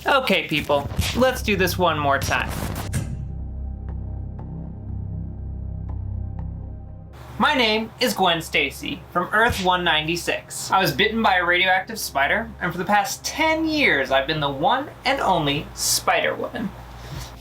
Okay, people, let's do this one more time. My name is Gwen Stacy from Earth 196. I was bitten by a radioactive spider, and for the past 10 years I've been the one and only Spider-Woman.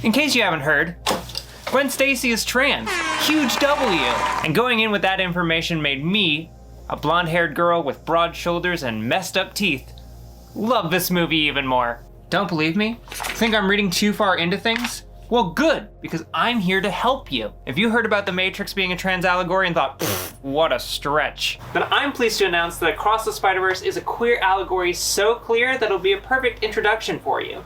In case you haven't heard, Gwen Stacy is trans. Huge W. And going in with that information made me, a blonde-haired girl with broad shoulders and messed up teeth, love this movie even more. Don't believe me? Think I'm reading too far into things? Well, good, because I'm here to help you. If you heard about the Matrix being a trans allegory and thought, what a stretch, then I'm pleased to announce that Across the Spider-Verse is a queer allegory so clear that it'll be a perfect introduction for you.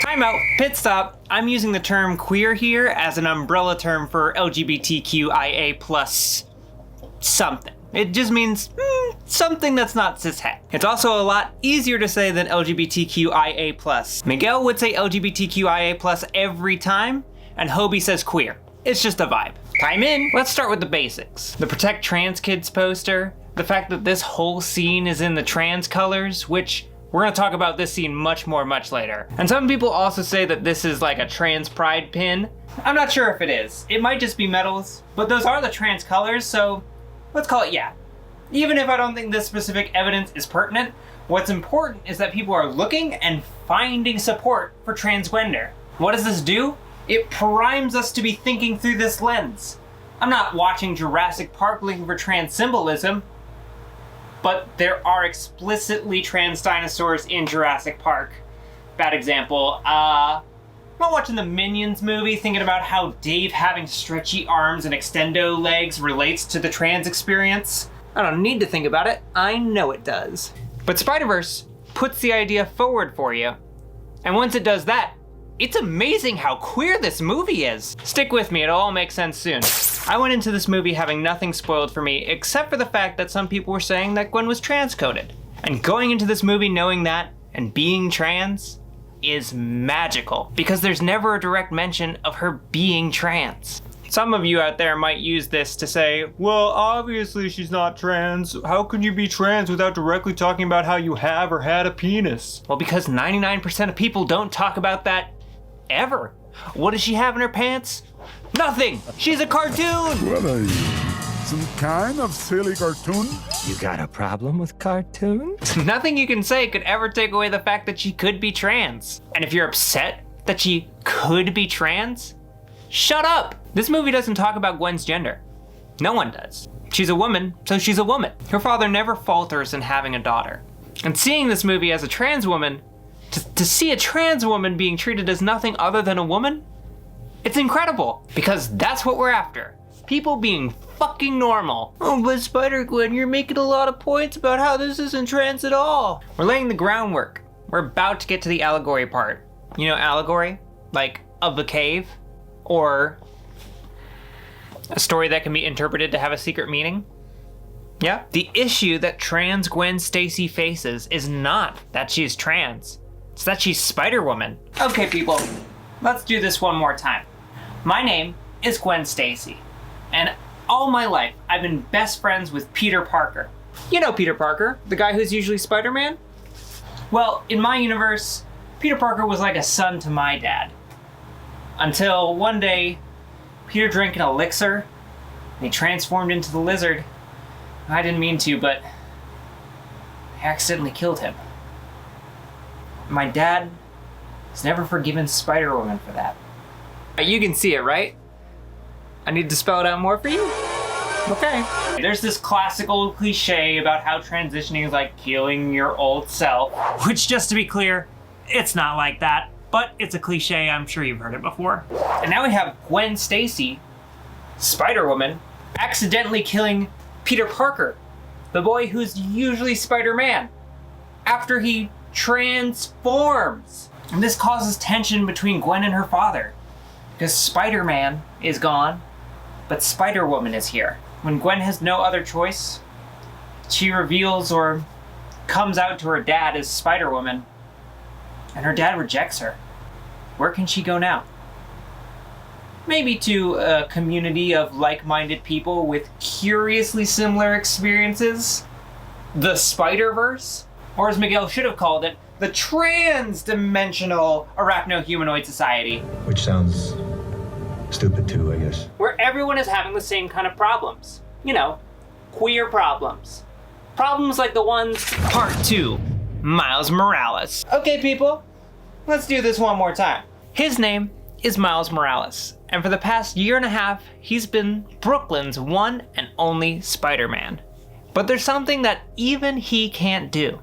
Time out, pit stop. I'm using the term queer here as an umbrella term for LGBTQIA plus something. It just means something that's not cishet. It's also a lot easier to say than LGBTQIA+. Miguel would say LGBTQIA+ every time, and Hobie says queer. It's just a vibe. Time in. Let's start with the basics. The Protect Trans Kids poster, the fact that this whole scene is in the trans colors, which we're gonna talk about this scene much later. And some people also say that this is like a trans pride pin. I'm not sure if it is. It might just be medals, but those are the trans colors, so let's call it yeah. Even if I don't think this specific evidence is pertinent, what's important is that people are looking and finding support for transgender. What does this do? It primes us to be thinking through this lens. I'm not watching Jurassic Park looking for trans symbolism, but there are explicitly trans dinosaurs in Jurassic Park. Bad example. I'm not watching the Minions movie thinking about how Dave having stretchy arms and extendo legs relates to the trans experience. I don't need to think about it, I know it does. But Spider-Verse puts the idea forward for you. And once it does that, it's amazing how queer this movie is. Stick with me, it'll all make sense soon. I went into this movie having nothing spoiled for me except for the fact that some people were saying that Gwen was transcoded. And going into this movie knowing that and being trans is magical because there's never a direct mention of her being trans. Some of you out there might use this to say, well, obviously she's not trans. How can you be trans without directly talking about how you have or had a penis? Well, because 99% of people don't talk about that ever. What does she have in her pants? Nothing! She's a cartoon! What are you? Some kind of silly cartoon? You got a problem with cartoons? Nothing you can say could ever take away the fact that she could be trans. And if you're upset that she could be trans, shut up! This movie doesn't talk about Gwen's gender. No one does. She's a woman, so she's a woman. Her father never falters in having a daughter. And seeing this movie as a trans woman, to see a trans woman being treated as nothing other than a woman, it's incredible. Because that's what we're after. People being fucking normal. Oh, but Spider-Gwen, you're making a lot of points about how this isn't trans at all. We're laying the groundwork. We're about to get to the allegory part. You know allegory? Like, of the cave? Or a story that can be interpreted to have a secret meaning? Yeah? The issue that trans Gwen Stacy faces is not that she's trans. It's that she's Spider-Woman. Okay, people, let's do this one more time. My name is Gwen Stacy, and all my life I've been best friends with Peter Parker. You know Peter Parker, the guy who's usually Spider-Man? Well, in my universe, Peter Parker was like a son to my dad. Until one day, Peter drank an elixir, and he transformed into the lizard. I didn't mean to, but I accidentally killed him. My dad has never forgiven Spider-Woman for that. You can see it, right? I need to spell it out more for you? Okay. There's this classical cliche about how transitioning is like killing your old self, which, just to be clear, it's not like that. But it's a cliche, I'm sure you've heard it before. And now we have Gwen Stacy, Spider-Woman, accidentally killing Peter Parker, the boy who's usually Spider-Man, after he transforms. And this causes tension between Gwen and her father, because Spider-Man is gone, but Spider-Woman is here. When Gwen has no other choice, she reveals or comes out to her dad as Spider-Woman, and her dad rejects her. Where can she go now? Maybe to a community of like-minded people with curiously similar experiences? The Spiderverse? Or as Miguel should have called it, the trans-dimensional arachno-humanoid society. Which sounds stupid too, I guess. Where everyone is having the same kind of problems. You know, queer problems. Problems like the ones... Part 2, Miles Morales. Okay, people, let's do this one more time. His name is Miles Morales, and for the past year and a half, he's been Brooklyn's one and only Spider-Man. But there's something that even he can't do.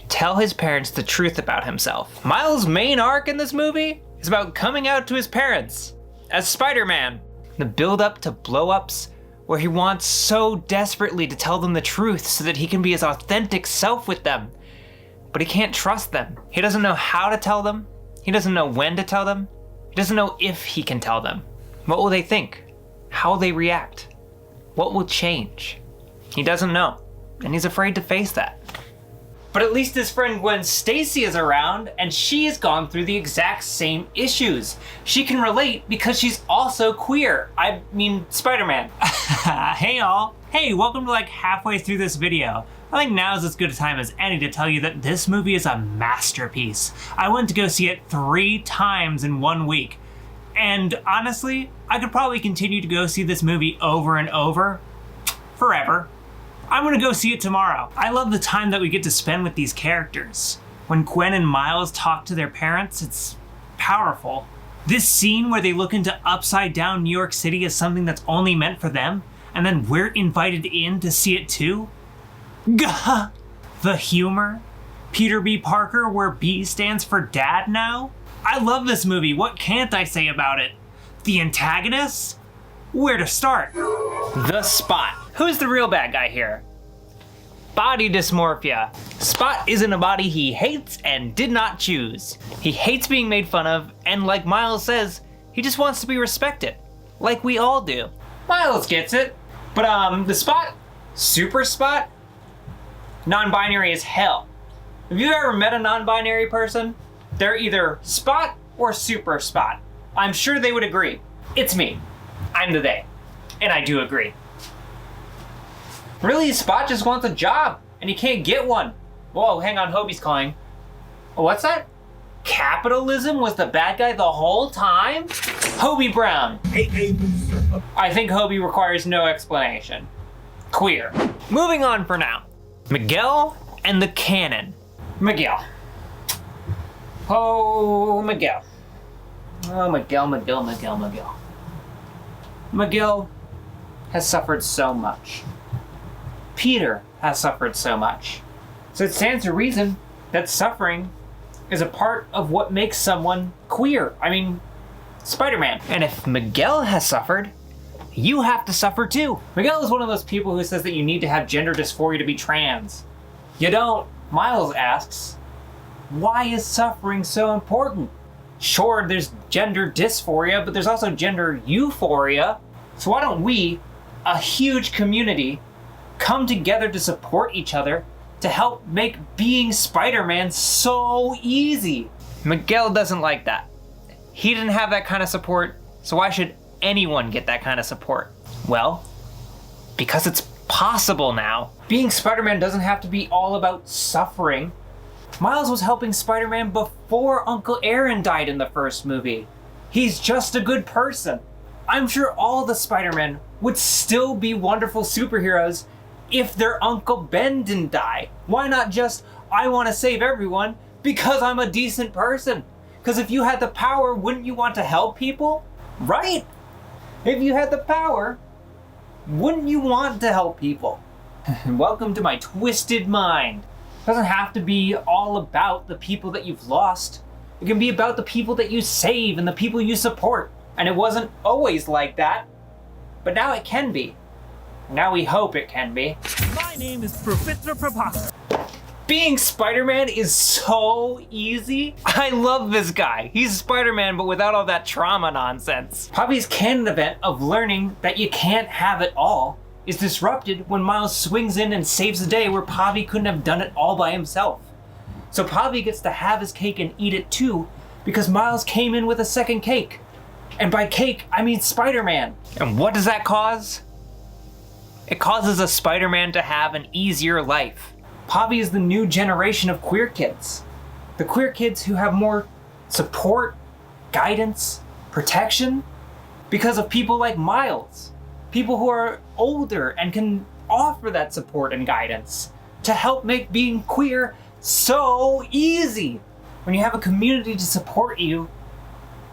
Tell his parents the truth about himself. Miles' main arc in this movie is about coming out to his parents as Spider-Man. The build-up to blow-ups, where he wants so desperately to tell them the truth so that he can be his authentic self with them. But he can't trust them. He doesn't know how to tell them. He doesn't know when to tell them. He doesn't know if he can tell them. What will they think? How will they react? What will change? He doesn't know, and he's afraid to face that. But at least his friend Gwen Stacy is around, and she has gone through the exact same issues. She can relate because she's also queer. I mean, Spider-Man. Hey all. Hey, welcome to like halfway through this video. I think now is as good a time as any to tell you that this movie is a masterpiece. I went to go see it 3 times in 1 week. And honestly, I could probably continue to go see this movie over and over, forever. I'm gonna go see it tomorrow. I love the time that we get to spend with these characters. When Gwen and Miles talk to their parents, it's powerful. This scene where they look into upside down New York City is something that's only meant for them, and then we're invited in to see it too. Gah! The humor. Peter B. Parker, where B stands for dad now. I love this movie, what can't I say about it? The antagonists? Where to start? The Spot. Who's the real bad guy here? Body dysmorphia. Spot isn't a body he hates and did not choose. He hates being made fun of, and like Miles says, he just wants to be respected. Like we all do. Miles gets it. But the Spot, Super Spot, non-binary as hell. Have you ever met a non-binary person? They're either Spot or Super Spot. I'm sure they would agree. It's me. I'm the they. And I do agree. Really, Spot just wants a job, and he can't get one. Whoa, hang on, Hobie's calling. Oh, what's that? Capitalism was the bad guy the whole time? Hobie Brown. I think Hobie requires no explanation. Queer. Moving on for now. Miguel and the Cannon. Miguel. Oh, Miguel. Oh, Miguel. Miguel has suffered so much. Peter has suffered so much. So it stands to reason that suffering is a part of what makes someone queer. I mean, Spider-Man. And if Miguel has suffered, you have to suffer too. Miguel is one of those people who says that you need to have gender dysphoria to be trans. You don't. Miles asks, why is suffering so important? Sure, there's gender dysphoria, but there's also gender euphoria. So why don't we, a huge community, come together to support each other to help make being Spider-Man so easy? Miguel doesn't like that. He didn't have that kind of support, so why should anyone get that kind of support? Well, because it's possible now. Being Spider-Man doesn't have to be all about suffering. Miles was helping Spider-Man before Uncle Aaron died in the first movie. He's just a good person. I'm sure all the Spider-Men would still be wonderful superheroes if their Uncle Ben didn't die. Why not just, I want to save everyone because I'm a decent person? Because if you had the power, wouldn't you want to help people? Right? If you had the power, wouldn't you want to help people? Welcome to my twisted mind. It doesn't have to be all about the people that you've lost. It can be about the people that you save and the people you support. And it wasn't always like that, but now it can be. Now we hope it can be. My name is Pavitr Prabhakar. Being Spider-Man is so easy. I love this guy. He's Spider-Man, but without all that trauma nonsense. Pavi's canon event of learning that you can't have it all is disrupted when Miles swings in and saves the day where Pavi couldn't have done it all by himself. So Pavi gets to have his cake and eat it too, because Miles came in with a second cake. And by cake, I mean Spider-Man. And what does that cause? It causes a Spider-Man to have an easier life. Pavi is the new generation of queer kids. The queer kids who have more support, guidance, protection because of people like Miles. People who are older and can offer that support and guidance to help make being queer so easy. When you have a community to support you,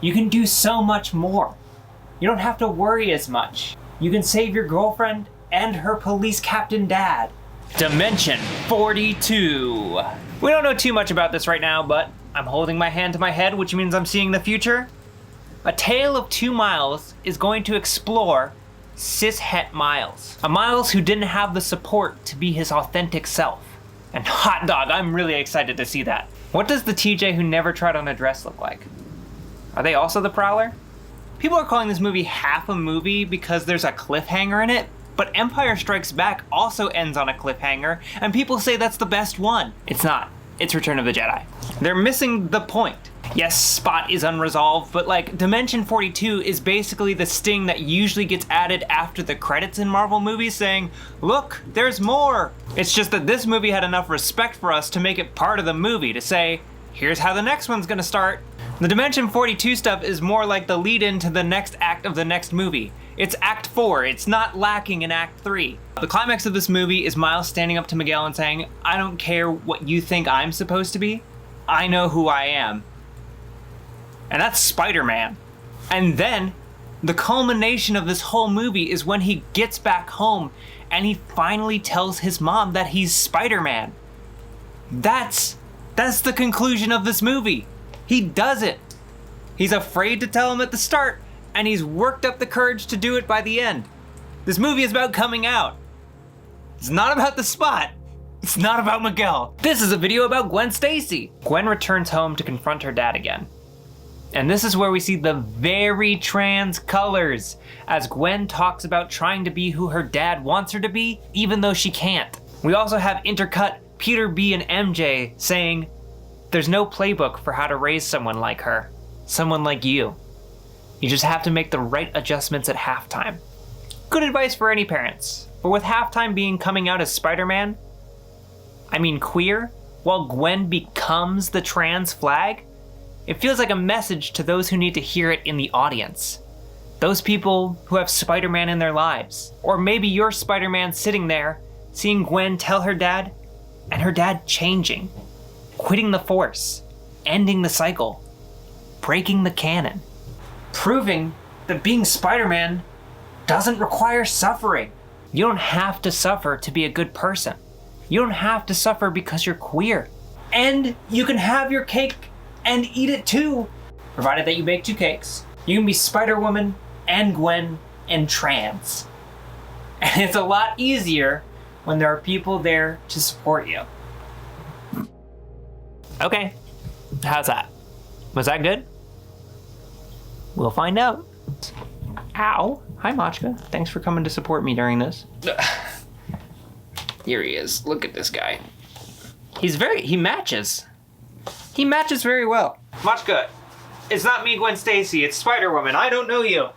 you can do so much more. You don't have to worry as much. You can save your girlfriend and her police captain dad. Dimension 42. We don't know too much about this right now, but I'm holding my hand to my head, which means I'm seeing the future. A Tale of Two Miles is going to explore cishet Miles. A Miles who didn't have the support to be his authentic self. And hot dog, I'm really excited to see that. What does the TJ who never tried on a dress look like? Are they also the Prowler? People are calling this movie half a movie because there's a cliffhanger in it, but Empire Strikes Back also ends on a cliffhanger, and people say that's the best one. It's not. It's Return of the Jedi. They're missing the point. Yes, Spot is unresolved, but like, Dimension 42 is basically the sting that usually gets added after the credits in Marvel movies saying, look, there's more. It's just that this movie had enough respect for us to make it part of the movie, to say, here's how the next one's gonna start. The Dimension 42 stuff is more like the lead-in to the next act of the next movie. It's Act 4, it's not lacking in Act 3. The climax of this movie is Miles standing up to Miguel and saying, I don't care what you think I'm supposed to be, I know who I am. And that's Spider-Man. And then, the culmination of this whole movie is when he gets back home and he finally tells his mom that he's Spider-Man. That's the conclusion of this movie. He does it. He's afraid to tell him at the start, and he's worked up the courage to do it by the end. This movie is about coming out. It's not about the Spot. It's not about Miguel. This is a video about Gwen Stacy. Gwen returns home to confront her dad again. And this is where we see the very trans colors, as Gwen talks about trying to be who her dad wants her to be, even though she can't. We also have intercut Peter B and MJ saying, there's no playbook for how to raise someone like her, someone like you. You just have to make the right adjustments at halftime. Good advice for any parents, but with halftime being coming out as Spider-Man, I mean queer, while Gwen becomes the trans flag, it feels like a message to those who need to hear it in the audience. Those people who have Spider-Man in their lives. Or maybe you're Spider-Man sitting there, seeing Gwen tell her dad, and her dad changing. Quitting the Force, ending the cycle, breaking the canon. Proving that being Spider-Man doesn't require suffering. You don't have to suffer to be a good person. You don't have to suffer because you're queer. And you can have your cake and eat it too, provided that you bake 2 cakes. You can be Spider-Woman and Gwen and trans. And it's a lot easier when there are people there to support you. Okay, how's that? Was that good? We'll find out. Ow. Hi, Moshka. Thanks for coming to support me during this. Here he is. Look at this guy. He matches. He matches very well. Moshka, it's not me, Gwen Stacy. It's Spider-Woman. I don't know you.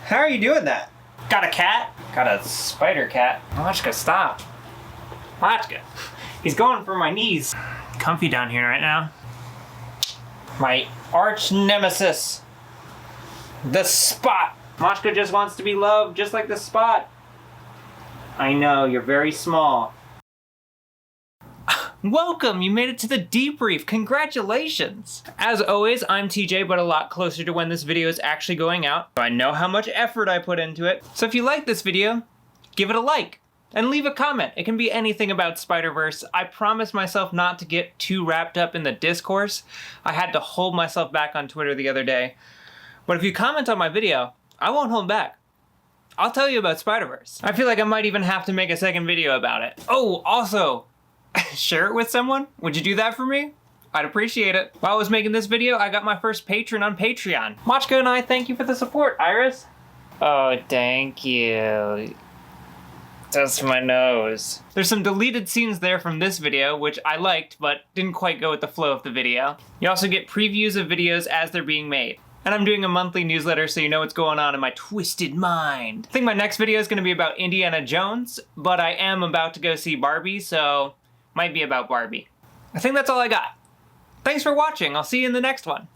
How are you doing that? Got a cat? Got a spider cat. Moshka, stop. Moshka. He's going for my knees. Comfy down here right now. My arch nemesis. The Spot. Moshka just wants to be loved just like the Spot. I know, you're very small. Welcome, you made it to the debrief. Congratulations. As always, I'm TJ, but a lot closer to when this video is actually going out. I know how much effort I put into it. So if you like this video, give it a like and leave a comment. It can be anything about Spider-Verse. I promised myself not to get too wrapped up in the discourse. I had to hold myself back on Twitter the other day. But if you comment on my video, I won't hold back. I'll tell you about Spider-Verse. I feel like I might even have to make a second video about it. Oh, also, share it with someone? Would you do that for me? I'd appreciate it. While I was making this video, I got my first patron on Patreon. Moshka and I thank you for the support, Iris. Oh, thank you. Just my nose. There's some deleted scenes there from this video, which I liked, but didn't quite go with the flow of the video. You also get previews of videos as they're being made. And I'm doing a monthly newsletter so you know what's going on in my twisted mind. I think my next video is gonna be about Indiana Jones, but I am about to go see Barbie, so might be about Barbie. I think that's all I got. Thanks for watching. I'll see you in the next one.